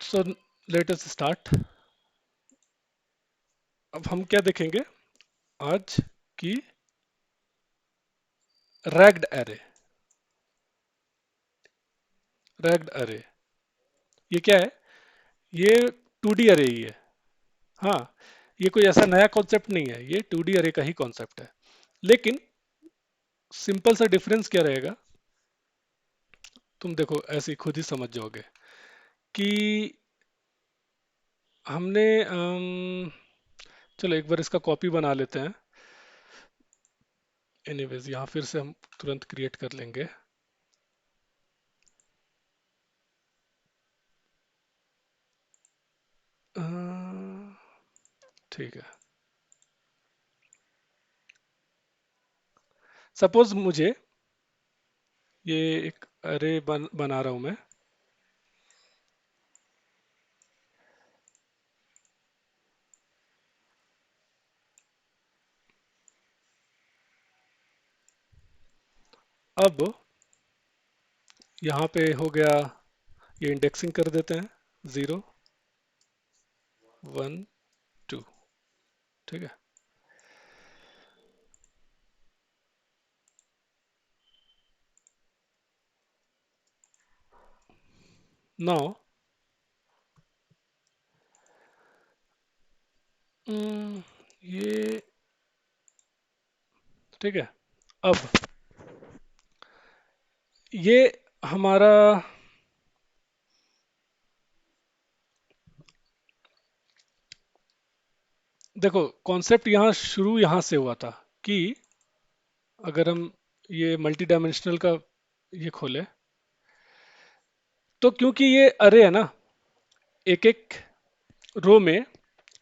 So let us start. अब हम क्या देखेंगे आज की रैग्ड एरे। रैग्ड एरे ये क्या है? ये 2D अरे ही है। हाँ, ये कोई ऐसा नया कॉन्सेप्ट नहीं है, ये 2D अरे का ही कॉन्सेप्ट है। लेकिन सिंपल सा डिफरेंस क्या रहेगा, तुम देखो ऐसे ही खुद ही समझ जाओगे कि हमने चलो एक बार इसका कॉपी बना लेते हैं। एनीवेज यहाँ फिर से हम तुरंत क्रिएट कर लेंगे। अ, ठीक है। सपोज मुझे ये एक अरे बना रहा हूं मैं। अब यहाँ पे हो गया, ये इंडेक्सिंग कर देते हैं 0 1 2। ठीक है। नाउ ये ठीक है। अब ये हमारा देखो कॉन्सेप्ट यहाँ शुरू यहाँ से हुआ था कि अगर हम ये मल्टी डायमेंशनल का ये खोले तो क्योंकि ये अरे है ना, एक एक रो में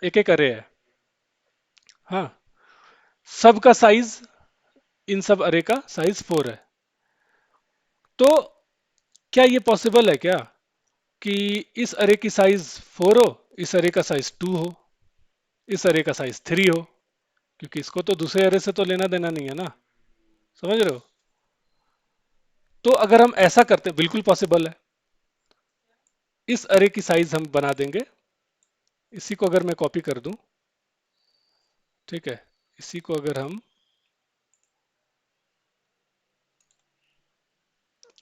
एक एक अरे है। हाँ, सब का साइज, इन सब अरे का साइज 4 है। तो क्या ये पॉसिबल है क्या कि इस अरे की साइज 4 हो, इस अरे का साइज 2 हो, इस अरे का साइज 3 हो? क्योंकि इसको तो दूसरे अरे से तो लेना देना नहीं है ना। समझ रहे हो? तो अगर हम ऐसा करते, बिल्कुल पॉसिबल है। इस अरे की साइज हम बना देंगे। इसी को अगर मैं कॉपी कर दूं, ठीक है, इसी को अगर हम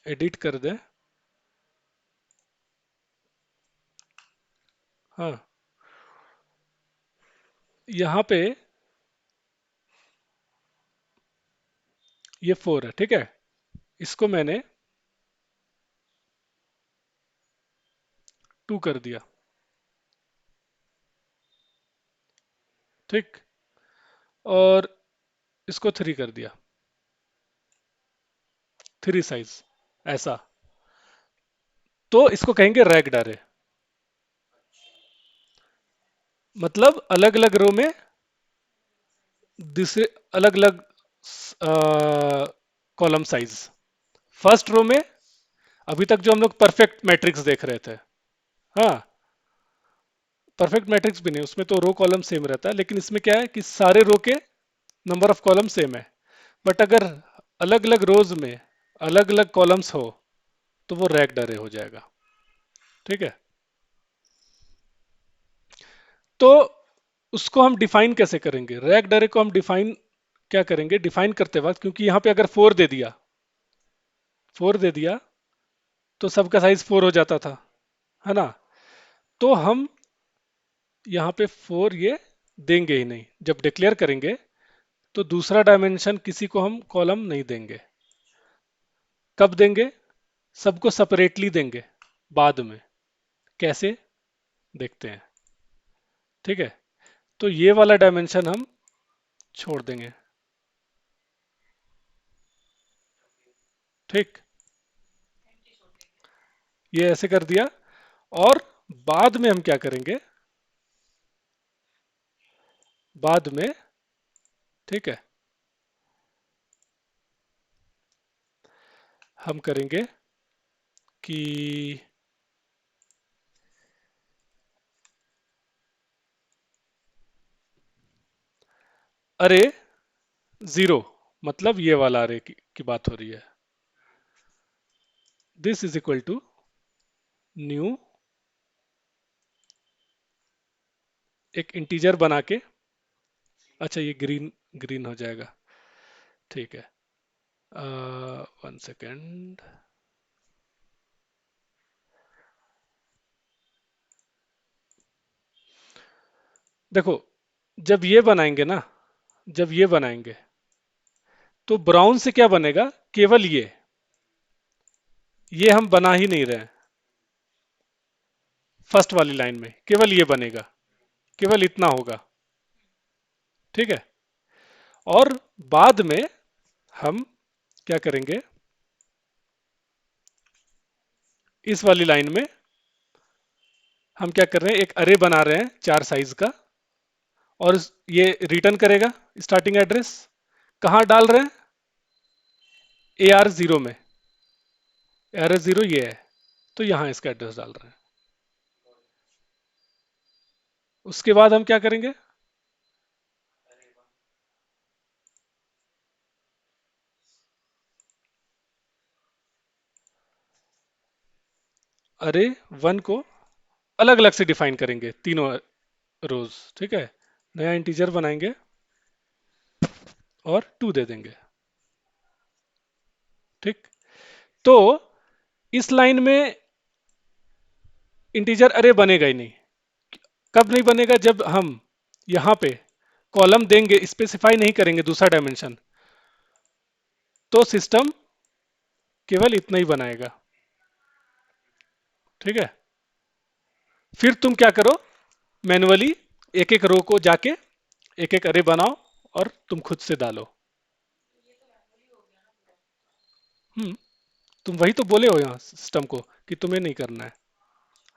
एडिट कर दें, हाँ, यहाँ पे ये 4 है, ठीक है। इसको मैंने 2 कर दिया, ठीक, और इसको 3 कर दिया, 3 साइज, ऐसा। तो इसको कहेंगे रैग्ड अरे। मतलब अलग अलग रो में दूसरे अलग अलग कॉलम साइज। फर्स्ट रो में अभी तक जो हम लोग परफेक्ट मैट्रिक्स देख रहे थे, हाँ, परफेक्ट मैट्रिक्स भी नहीं, उसमें तो रो कॉलम सेम रहता है, लेकिन इसमें क्या है कि सारे रो के नंबर ऑफ कॉलम सेम है। बट अगर अलग अलग रोज में अलग अलग कॉलम्स हो तो वो रैग्ड अरे हो जाएगा। ठीक है। तो उसको हम डिफाइन कैसे करेंगे? रैग्ड अरे को हम डिफाइन क्या करेंगे? डिफाइन करते वक्त, क्योंकि यहां पे अगर 4 दे दिया, 4 दे दिया तो सबका साइज 4 हो जाता था, है ना। तो हम यहाँ पे 4 ये देंगे ही नहीं। जब डिक्लेयर करेंगे तो दूसरा डायमेंशन किसी को हम कॉलम नहीं देंगे। कब देंगे? सबको सेपरेटली देंगे बाद में। कैसे? देखते हैं। ठीक है। तो ये वाला डायमेंशन हम छोड़ देंगे। ठीक, ये ऐसे कर दिया। और बाद में हम क्या करेंगे? बाद में, ठीक है, हम करेंगे कि अरे जीरो, मतलब ये वाला अरे की बात हो रही है। This is equal to new एक इंटीजर बना के, अच्छा ये ग्रीन ग्रीन हो जाएगा, ठीक है। 1 सेकेंड। देखो, जब ये बनाएंगे ना, जब ये बनाएंगे तो ब्राउन से क्या बनेगा, केवल ये हम बना ही नहीं रहे हैं। फर्स्ट वाली लाइन में केवल ये बनेगा, केवल इतना होगा, ठीक है। और बाद में हम क्या करेंगे, इस वाली लाइन में हम क्या कर रहे हैं, एक अरे बना रहे हैं 4 साइज का, और ये रिटर्न करेगा स्टार्टिंग एड्रेस, कहां डाल रहे हैं, AR0 में। AR0 ये है, तो यहां इसका एड्रेस डाल रहे हैं। उसके बाद हम क्या करेंगे, अरे 1 को अलग अलग से डिफाइन करेंगे, तीनों रोज, ठीक है। नया इंटीजर बनाएंगे और 2 दे देंगे, ठीक। तो इस लाइन में इंटीजर अरे बनेगा ही नहीं। कब नहीं बनेगा, जब हम यहां पे कॉलम देंगे, स्पेसिफाई नहीं करेंगे दूसरा डायमेंशन, तो सिस्टम केवल इतना ही बनाएगा, ठीक है। फिर तुम क्या करो, मैनुअली एक एक रो को जाके एक एक अरे बनाओ और तुम खुद से डालो। हम्म, तुम वही तो बोले हो यहाँ सिस्टम को कि तुम्हें नहीं करना है,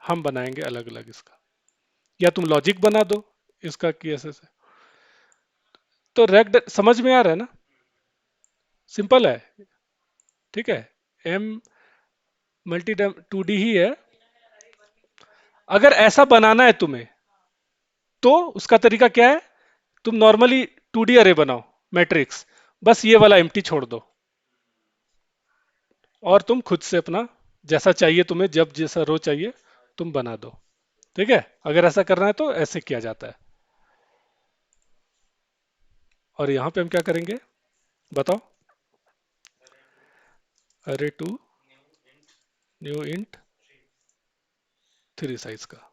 हम बनाएंगे अलग अलग इसका, या तुम लॉजिक बना दो इसका कि ऐसे से। तो रेक्ट समझ में आ रहा है ना, सिंपल है, ठीक है। एम मल्टी 2D ही है। अगर ऐसा बनाना है तुम्हें, तो उसका तरीका क्या है, तुम नॉर्मली 2D अरे बनाओ, मैट्रिक्स, बस ये वाला एम्प्टी छोड़ दो, और तुम खुद से अपना जैसा चाहिए तुम्हें, जब जैसा रो चाहिए तुम बना दो, ठीक है। अगर ऐसा करना है तो ऐसे किया जाता है। और यहां पे हम क्या करेंगे, बताओ, अरे टू न्यू इंट 3 साइज का,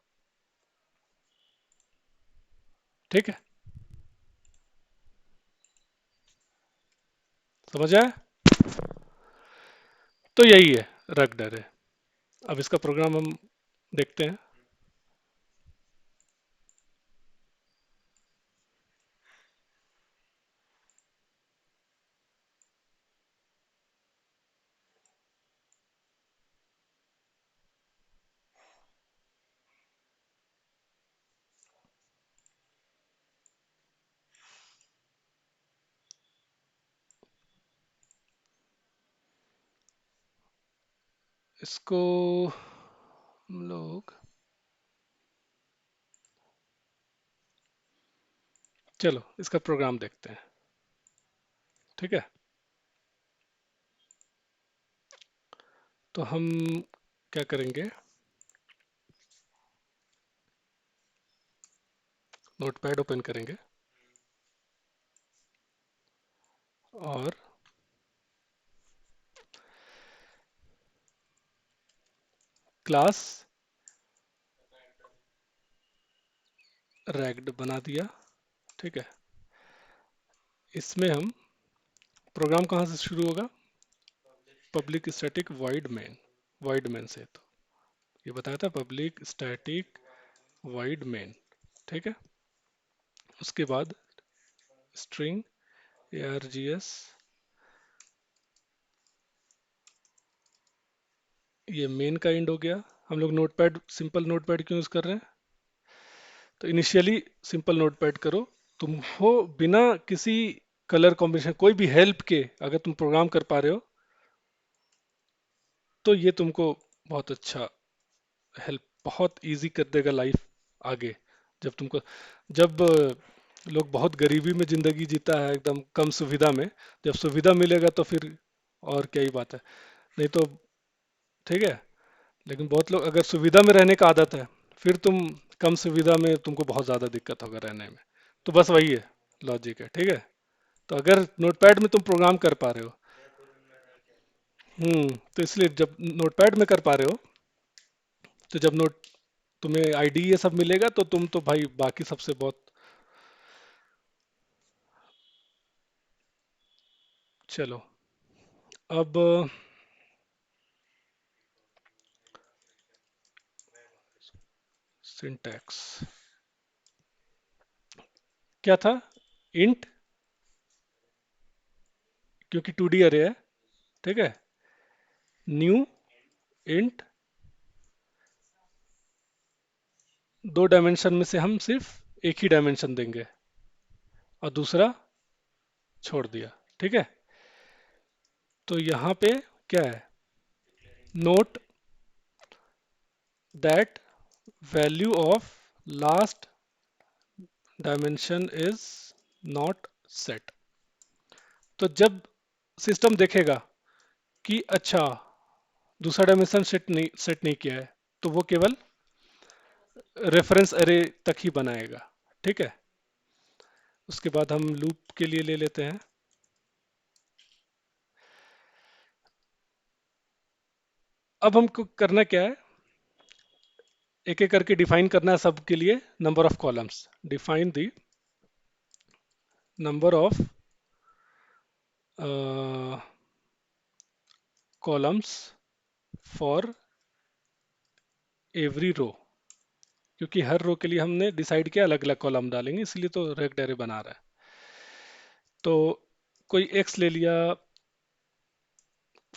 ठीक है। समझ आया, तो यही है रग डर है। अब इसका प्रोग्राम हम देखते हैं। इसको हम लोग, चलो इसका प्रोग्राम देखते हैं, ठीक है। तो हम क्या करेंगे, नोटपैड ओपन करेंगे और क्लास रैग्ड बना दिया, ठीक है। इसमें हम प्रोग्राम कहाँ से शुरू होगा, पब्लिक स्टैटिक वाइड मेन से, तो ये बताया था पब्लिक स्टैटिक वाइड मेन, ठीक है। उसके बाद स्ट्रिंग args, ये मेन का एंड हो गया। हम लोग नोटपैड, सिंपल नोटपैड क्यों यूज कर रहे हैं, तो इनिशियली सिंपल नोटपैड करो, तुम हो बिना किसी कलर कॉम्बिनेशन, कोई भी हेल्प के अगर तुम प्रोग्राम कर पा रहे हो, तो ये तुमको बहुत अच्छा हेल्प, बहुत इजी कर देगा लाइफ आगे। जब तुमको, जब लोग बहुत गरीबी में जिंदगी जीता है, एकदम कम सुविधा में, जब सुविधा मिलेगा तो फिर और क्या ही बात है, नहीं तो, ठीक है। लेकिन बहुत लोग अगर सुविधा में रहने का आदत है, फिर तुम कम सुविधा में तुमको बहुत ज़्यादा दिक्कत होगा रहने में। तो बस वही है, लॉजिक है, ठीक है। तो अगर नोटपैड में तुम प्रोग्राम कर पा रहे हो, तो इसलिए जब नोटपैड में कर पा रहे हो, तो जब नोट तुम्हें आईडी ये सब मिलेगा तो तुम तो भाई बाकी सबसे बहुत। चलो, अब सिंटैक्स क्या था? इंट, क्योंकि 2D अरे है, ठीक है। न्यू इंट, दो डायमेंशन में से हम सिर्फ एक ही डायमेंशन देंगे, और दूसरा छोड़ दिया, ठीक है। तो यहाँ पे क्या है? Note that value of last dimension is not set. तो जब सिस्टम देखेगा कि अच्छा दूसरा डायमेंशन सेट नहीं किया है, तो वो केवल रेफरेंस अरे तक ही बनाएगा, ठीक है। उसके बाद हम लूप के लिए ले लेते हैं। अब हमको करना क्या है? एक एक करके डिफाइन करना है सबके लिए number of columns. Define the number of columns for every row, क्योंकि हर रो के लिए हमने डिसाइड किया अलग अलग कॉलम डालेंगे, इसलिए तो रेक्ट एरे बना रहा है। तो कोई एक्स ले लिया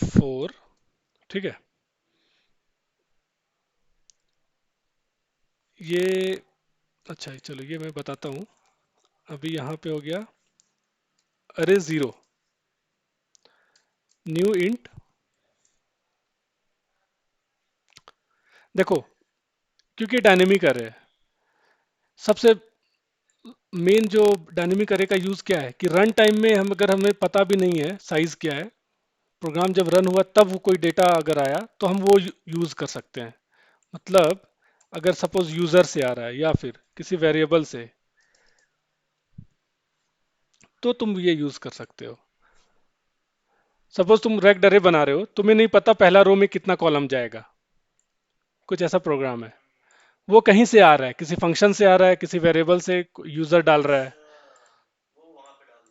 4, ठीक है। ये अच्छा चलो ये मैं बताता हूँ। अभी यहाँ पे हो गया अरे 0, न्यू इंट। देखो, क्योंकि डायनेमिक अरे है, सबसे मेन जो डायनेमिक अरे का यूज क्या है कि रन टाइम में हम अगर हमें पता भी नहीं है साइज क्या है, प्रोग्राम जब रन हुआ तब वो कोई डेटा अगर आया तो हम वो यूज कर सकते हैं। मतलब अगर सपोज यूजर से आ रहा है या फिर किसी वेरिएबल से, तो तुम ये यूज कर सकते हो। सपोज तुम रेक्ट अरे बना रहे हो, तुम्हें नहीं पता पहला रो में कितना कॉलम जाएगा, कुछ ऐसा प्रोग्राम है, वो कहीं से आ रहा है, किसी फंक्शन से आ रहा है, किसी वेरिएबल से यूजर डाल रहा है,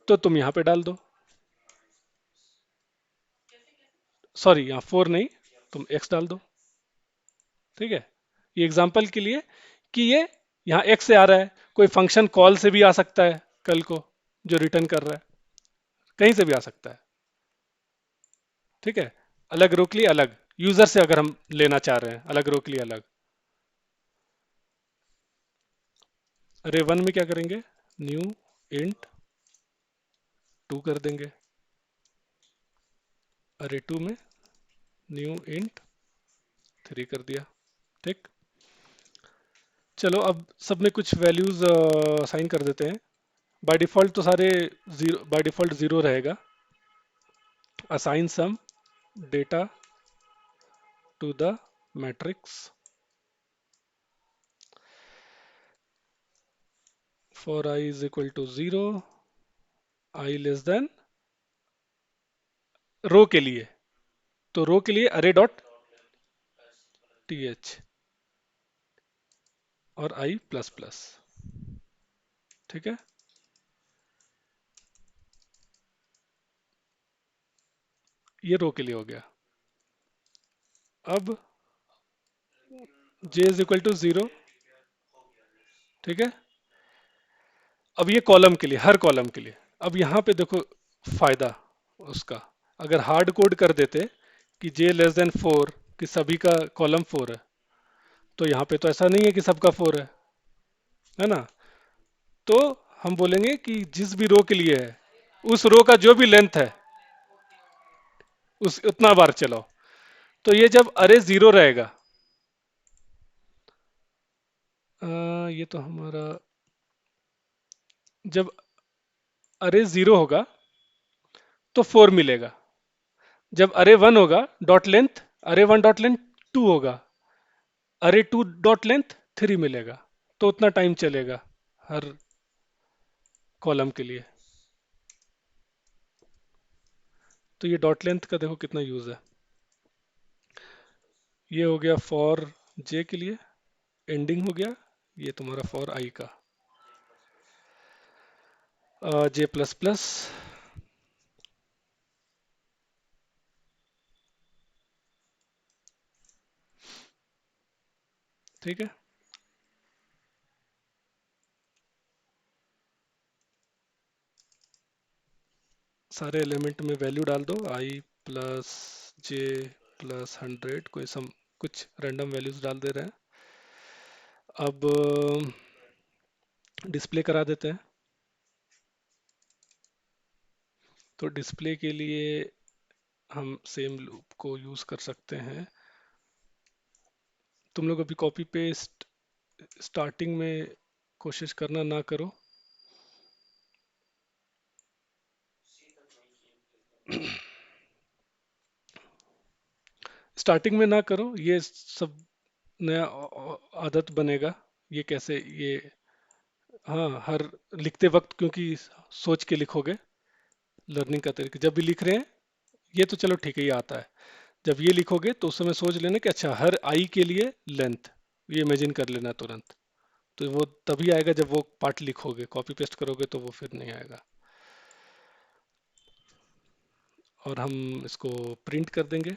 तो तुम यहाँ पे डाल दो। सॉरी, यहाँ 4 नहीं, तुम x डाल दो, ठीक है। ये एग्जांपल के लिए कि ये यहाँ x से आ रहा है, कोई फंक्शन कॉल से भी आ सकता है कल को, जो रिटर्न कर रहा है, कहीं से भी आ सकता है, ठीक है। अलग रो के लिए अलग, यूजर से अगर हम लेना चाह रहे हैं अलग रो के लिए अलग। अरे 1 में क्या करेंगे? न्यू इंट 2 कर देंगे। अरे 2 में न्यू इंट 3 कर दिया, ठीक। चलो अब सब में कुछ वैल्यूज असाइन कर देते हैं। बाय डिफॉल्ट तो सारे जीरो, बाय डिफॉल्ट जीरो रहेगा। Assign some data to the matrix for I is equal to 0, I less than row के लिए, तो रो के लिए अरे डॉट टी एच और आई प्लस प्लस, ठीक है। ये रो के लिए हो गया। अब जे इज इक्वल टू 0, ठीक है। अब ये कॉलम के लिए, हर कॉलम के लिए। अब यहाँ पे देखो फायदा उसका, अगर हार्ड कोड कर देते कि जे लेस देन 4, कि सभी का कॉलम 4 है, तो यहाँ पे तो ऐसा नहीं है कि सबका 4 है ना। तो हम बोलेंगे कि जिस भी रो के लिए है, उस रो का जो भी लेंथ है उस उतना बार चलाओ। तो ये जब अरे 0 रहेगा, ये तो हमारा, जब अरे 0 होगा तो 4 मिलेगा। जब अरे 1 होगा डॉट लेंथ, अरे 1 डॉट लेंथ 2 होगा, अरे 2 डॉट लेंथ 3 मिलेगा। तो उतना टाइम चलेगा हर कॉलम के लिए। तो ये डॉट लेंथ का देखो कितना यूज है। ये हो गया फॉर जे के लिए, एंडिंग हो गया। ये तुम्हारा फॉर आई का जे प्लस प्लस। ठीक है, सारे एलिमेंट में वैल्यू डाल दो, आई प्लस जे प्लस 100, कोई सम कुछ रैंडम वैल्यूज डाल दे रहे हैं। अब डिस्प्ले करा देते हैं। तो डिस्प्ले के लिए हम सेम लूप को यूज कर सकते हैं। तुम लोग अभी कॉपी पेस्ट स्टार्टिंग में कोशिश करना ना करो। स्टार्टिंग में ना करो, ये सब नया आदत बनेगा। ये कैसे ये, हाँ हर लिखते वक्त क्योंकि सोच के लिखोगे। लर्निंग का तरीका जब भी लिख रहे हैं, ये तो चलो ठीक है ये आता है। जब ये लिखोगे तो उस समय सोच लेना कि अच्छा हर आई के लिए लेंथ, ये इमेजिन कर लेना तुरंत। तो वो तभी आएगा जब वो पार्ट लिखोगे, कॉपी पेस्ट करोगे तो वो फिर नहीं आएगा। और हम इसको प्रिंट कर देंगे।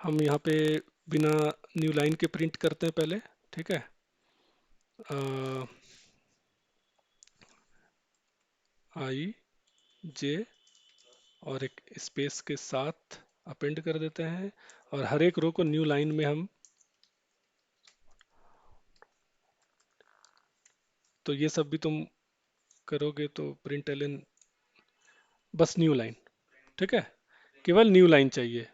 हम यहाँ पे बिना न्यू लाइन के प्रिंट करते हैं पहले। ठीक है, आई जे और एक स्पेस के साथ अपेंड कर देते हैं। और हर एक रो को न्यू लाइन में हम, तो ये सब भी तुम करोगे तो प्रिंट एलन बस न्यू लाइन। ठीक है, केवल न्यू लाइन चाहिए।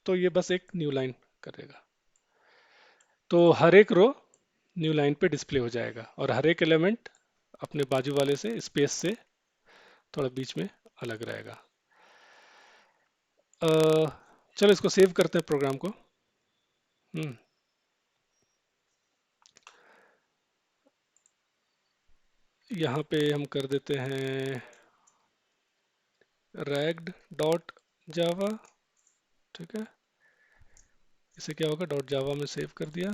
तो ये बस एक न्यू लाइन करेगा। तो हर एक रो न्यू लाइन पे डिस्प्ले हो जाएगा और हर एक एलिमेंट अपने बाजू वाले से स्पेस से थोड़ा बीच में अलग रहेगा। अ, चलो इसको सेव करते हैं प्रोग्राम को। हम्म, यहाँ पे हम कर देते हैं रैग्ड डॉट जावा। ठीक है, इसे क्या होगा, डॉट जावा में सेव कर दिया।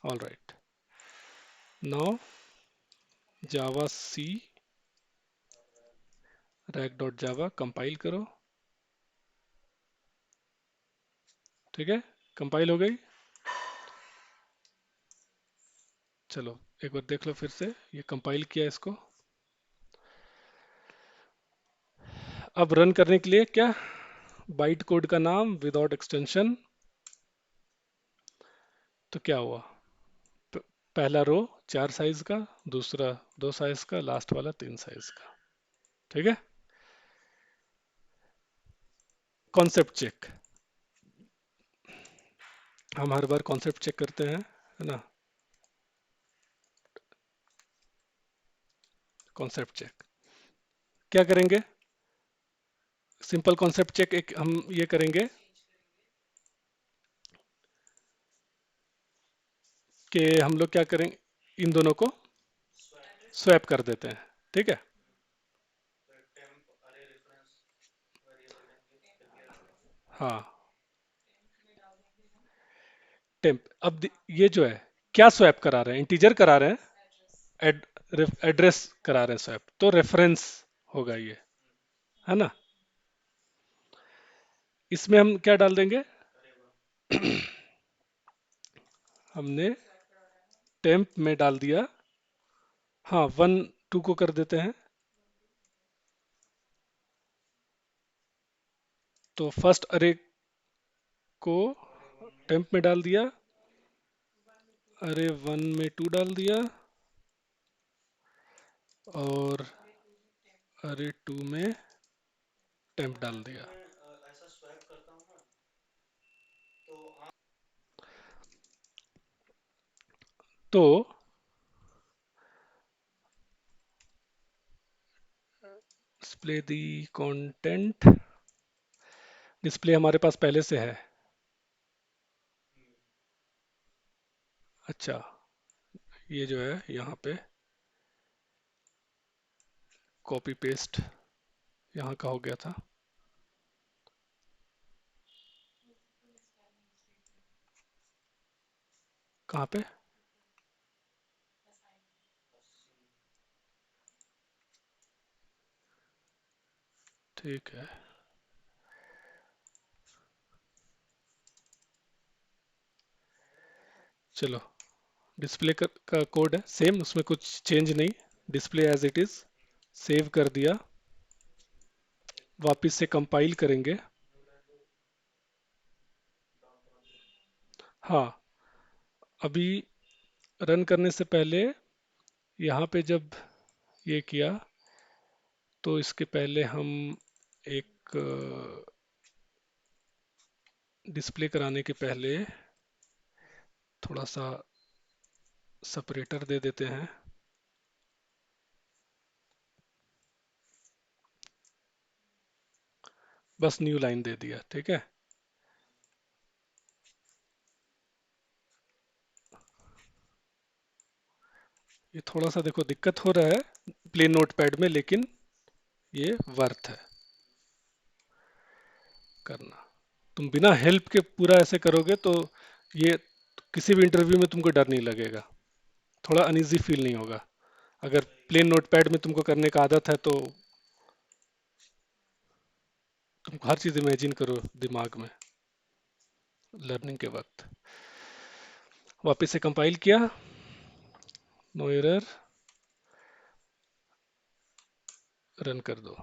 ऑल राइट, नाउ जावा सी रैग डॉट जावा कंपाइल करो। ठीक है, कंपाइल हो गई। चलो एक बार देख लो फिर से, ये कंपाइल किया इसको। अब रन करने के लिए क्या, बाइट कोड का नाम विदाउट एक्सटेंशन। तो क्या हुआ, प- पहला रो 4 साइज का, दूसरा 2 साइज का, लास्ट वाला 3 साइज का। ठीक है, कॉन्सेप्ट चेक, हम हर बार कॉन्सेप्ट चेक करते हैं, है ना। कॉन्सेप्ट चेक क्या करेंगे, सिंपल कॉन्सेप्ट चेक एक हम ये करेंगे कि हम लोग क्या करेंगे, इन दोनों को स्वैप कर देते हैं। ठीक है, हाँ टेम्प। अब ये जो है क्या स्वैप करा रहे हैं, इंटीजर करा रहे हैं, एड्रेस करा रहे हैं स्वैप, तो रेफरेंस होगा ये, है ना। इसमें हम क्या डाल देंगे, हमने टेम्प में डाल दिया, हाँ 1 2 को कर देते हैं। तो फर्स्ट अरे को टेम्प में डाल दिया, अरे 1 में 2 डाल दिया, और अरे 2 में टेम्प डाल दिया। तो डिस्प्ले दी कंटेंट, डिस्प्ले हमारे पास पहले से है। अच्छा, ये जो है यहाँ पे कॉपी पेस्ट यहाँ का हो गया था। कहाँ पे? ठीक है, चलो। डिस्प्ले का कोड है सेम, उसमें कुछ चेंज नहीं। Display as it is, save कर दिया। वापस से कंपाइल करेंगे। हाँ, अभी रन करने से पहले यहाँ पे जब ये किया तो इसके पहले हम एक डिस्प्ले कराने के पहले थोड़ा सा सेपरेटर दे देते हैं। बस न्यू लाइन दे दिया, ठीक है। ये थोड़ा सा देखो दिक्कत हो रहा है प्लेन नोटपैड में, लेकिन ये वर्थ है करना। तुम बिना हेल्प के पूरा ऐसे करोगे तो ये किसी भी इंटरव्यू में तुमको डर नहीं लगेगा, थोड़ा अनइजी फील नहीं होगा। अगर प्लेन नोटपैड में तुमको करने का आदत है तो तुम हर चीज इमेजिन करो दिमाग में लर्निंग के वक्त। वापस से कंपाइल किया, नो एरर, रन कर दो।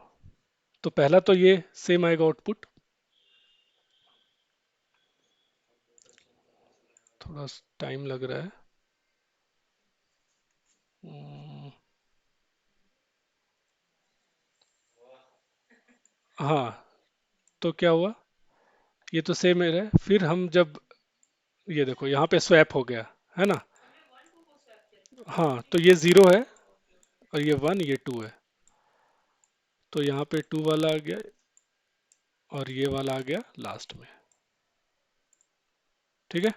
तो पहला तो ये सेम आएगा आउटपुट। थोड़ा टाइम लग रहा है। हम्म, हाँ, तो क्या हुआ, ये तो सेम है। फिर हम जब ये देखो यहाँ पे स्वैप हो गया है ना। हाँ, तो ये जीरो है और ये वन, ये टू है। तो यहाँ पे टू वाला आ गया और ये वाला आ गया लास्ट में। ठीक है,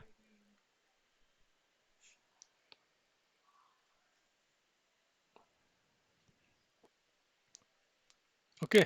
ओके।